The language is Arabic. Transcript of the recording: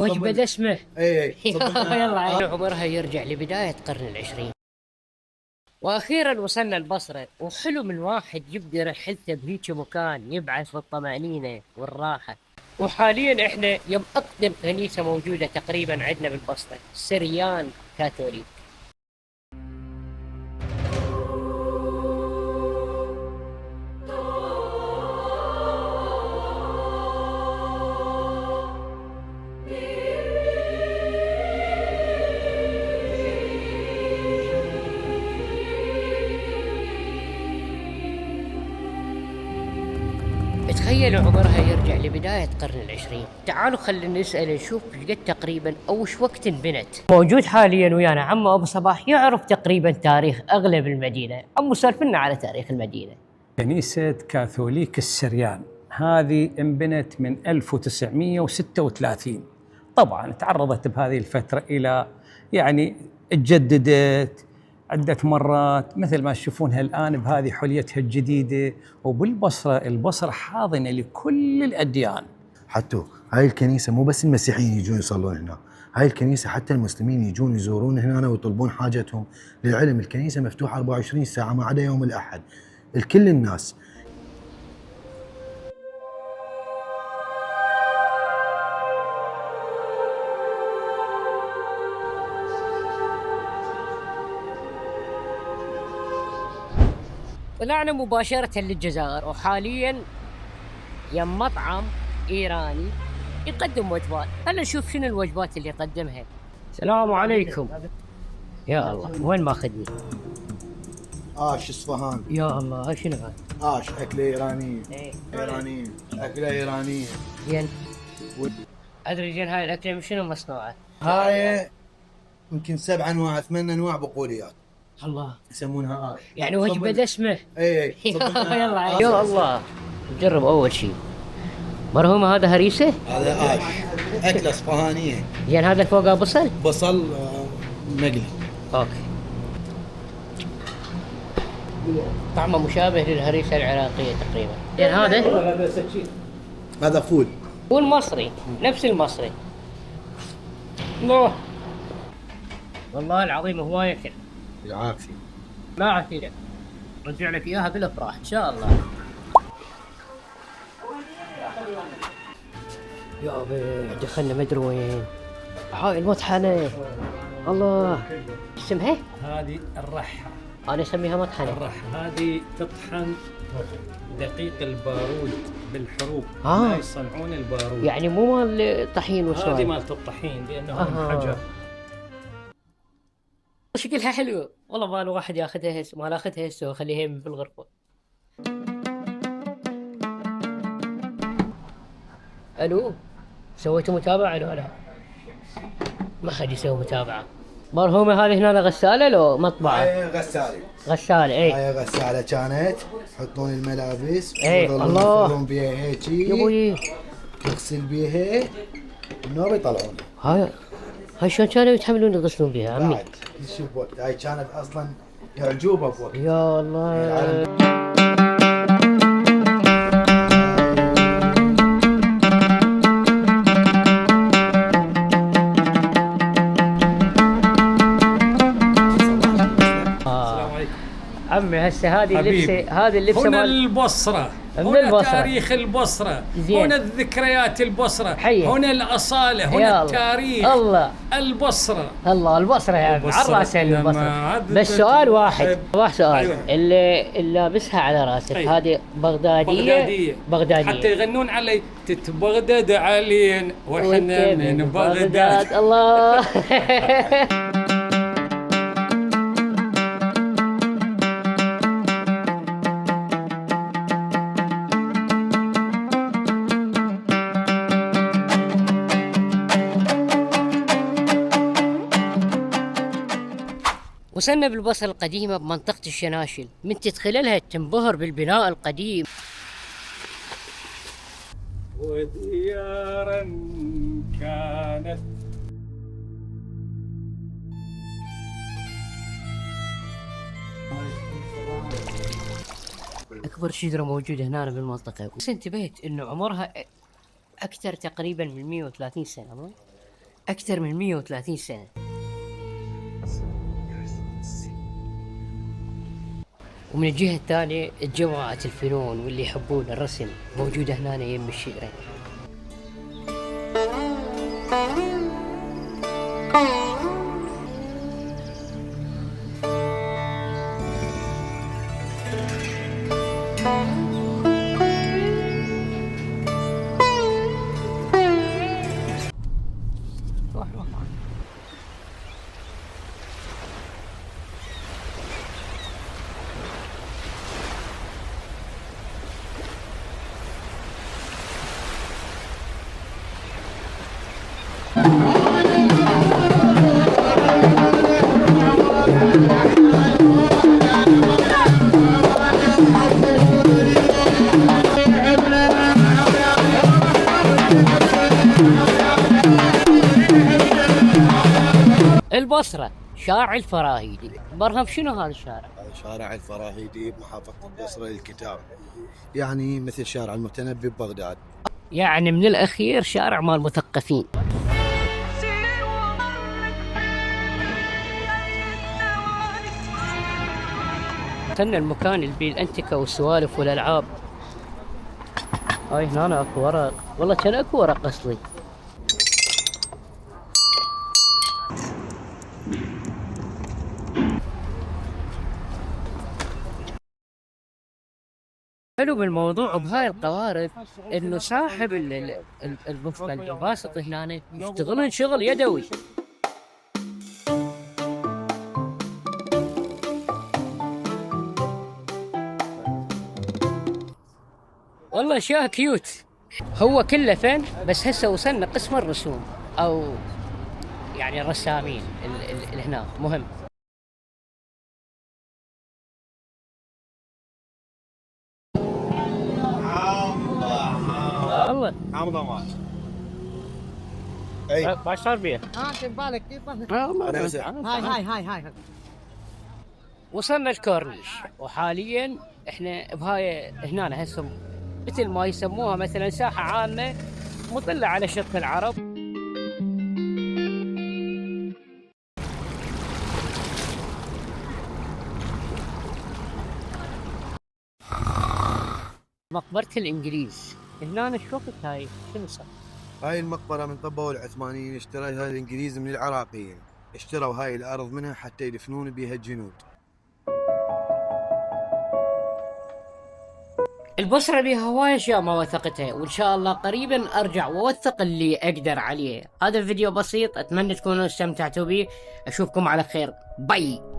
وجبة دسمة. اي يلا عمرها يرجع لبداية القرن العشرين. واخيرا وصلنا البصرة، وحلو من واحد يبدي رحلته بهيك مكان يبعث بالطمأنينة والراحة. وحاليا احنا يم اقدم كنيسة موجودة تقريبا عندنا بالبصرة، سريان كاثوليك. تخيلوا عمرها يرجع لبداية القرن العشرين. تعالوا خلينا نسأل نشوف قد تقريبا أو وش وقت انبنت. موجود حاليا ويانا عم أبو صباح يعرف تقريبا تاريخ أغلب المدينة. عمو سالفنا على تاريخ المدينة. كنيسة كاثوليك السريان هذه انبنت من 1936. طبعا تعرضت بهذه الفترة إلى اتجددت عدة مرات مثل ما تشوفونها الآن بهذه حليتها الجديدة. البصرة حاضنة لكل الأديان. حتى هاي الكنيسة مو بس المسيحيين يجون يصلون هنا، هاي الكنيسة حتى المسلمين يجون يزورون هنا ويطلبون حاجتهم. للعلم الكنيسة مفتوحة 24 ساعة ما عدا يوم الأحد لكل الناس. طلعنا مباشرة للجزائر، وحاليا يم مطعم إيراني يقدم وجبات. هلا نشوف شنو الوجبات اللي يقدمها. السلام عليكم. يا الله وين ماخذني؟ آش اصفهان. يا الله شنو هذا؟ آش أكلة إيرانية. إيرانية أكلة إيرانية. زين أدري زين هاي الأكلة من شنو مصنوعة؟ هاي يمكن 7 أنواع 8 أنواع بقوليات. الله يسمونها آش. يعني وجبة دسمة. اي يلا يا الله نجرب أول شيء. مرهومة هذا هريسة؟ هذا آش أكلة اصفهانية. زين هذا فوقها بصل؟ بصل مقلي. اوكي. طعمه مشابه للهريسة العراقية تقريبا. زين هذا فول. فول مصري نفس المصري. الله والله العظيم هو ياكل. العافية. ما عافية. رجع لك اياها بالافراح ان شاء الله. يا ابي دخلنا مدري وين. هاي المطحنة. الله اسمها؟ هذه الرحة. انا اسميها مطحنة. الرحة هذه تطحن دقيق البارود بالحروق. ما يصنعون البارود. يعني مو مال طحين وسوالف. هذه مالت الطحين لأنه حجر. شكلها حلو والله. ما له واحد ياخذها هسه، ما لاخذها هسه وخليها في الغرفة. الو سويتوا متابعة لو لا؟ ما حد يسوي متابعة. مرهومة هذه هنا غسالة لو مطبعة؟ هاي غسالة. غسالة اي. هاي غسالة كانت يحطون الملابس. اي الله. يغسلون بيها هيجي. يا ابوي تغسل بيها النور يطلعون. هاي شلون كانوا يتحملون يغسلون بيها عمي؟ بعد شوف وقت هاي كانت اصلا يعجوبة بوقت. يا الله. عمي هسه هذه اللبسه هنا البصرة. هنا تاريخ البصرة. هنا الذكريات البصرة. هنا الأصالة. هنا التاريخ. الله البصرة. الله البصرة يا عمي على راسي البصرة. بس سؤال واحد سؤال. اللي لابسها على راسك هذه بغدادية حتى يغنون علي تتبغدد علينا وحنا من بغداد. الله. وصلنا بالبصرة القديمة بمنطقة الشناشل. من تدخلها تنبهر بالبناء القديم. وديارا كانت أكبر شجرة موجودة هنا بالمنطقة. بس انتبهت إنه عمرها أكثر تقريبا من 130 سنة. أكثر من 130 سنة. ومن الجهة الثانية جماعة الفنون واللي يحبون الرسم موجودة هنا يم الشجرة. البصرة شارع الفراهيدي. برهم شنو هذا الشارع؟ هذا شارع الفراهيدي بمحافظة البصرة للكتاب، يعني مثل شارع المتنبي ببغداد. يعني من الأخير شارع مال مثقفين. كان المكان اللي بيه الأنتكة والسوالف والألعاب. هاي هنا اكو ورق، والله كان اكو ورق اصلي. حلو بالموضوع بهاي القوارب انه صاحب البفة الباسط هنا يشتغلون شغل يدوي. والله اشياء كيوت. هو كله فن، بس هسه وصلنا قسم الرسوم او يعني الرسامين اللي هنا مهم. والله عمضة اي ما صار بيه. كيف بالك كيف بالك؟ هاي وصلنا الكورنيش، وحاليا احنا بهاي هنا هسه مثل ما يسموها مثلا ساحة عامة مطلة على شط العرب. مقبرة الإنجليز هنا شو وقت هاي؟ شنو صار؟ هاي المقبرة من طبوا العثمانيين، اشتريها الانجليز من العراقيين، اشتروا هاي الارض منها حتى يدفنون بها الجنود. البصرة بيها هواي اشياء ما وثقتها، وان شاء الله قريبا ارجع واوثق اللي اقدر عليه. هذا الفيديو بسيط، اتمنى تكونوا استمتعتوا به. اشوفكم على خير، باي.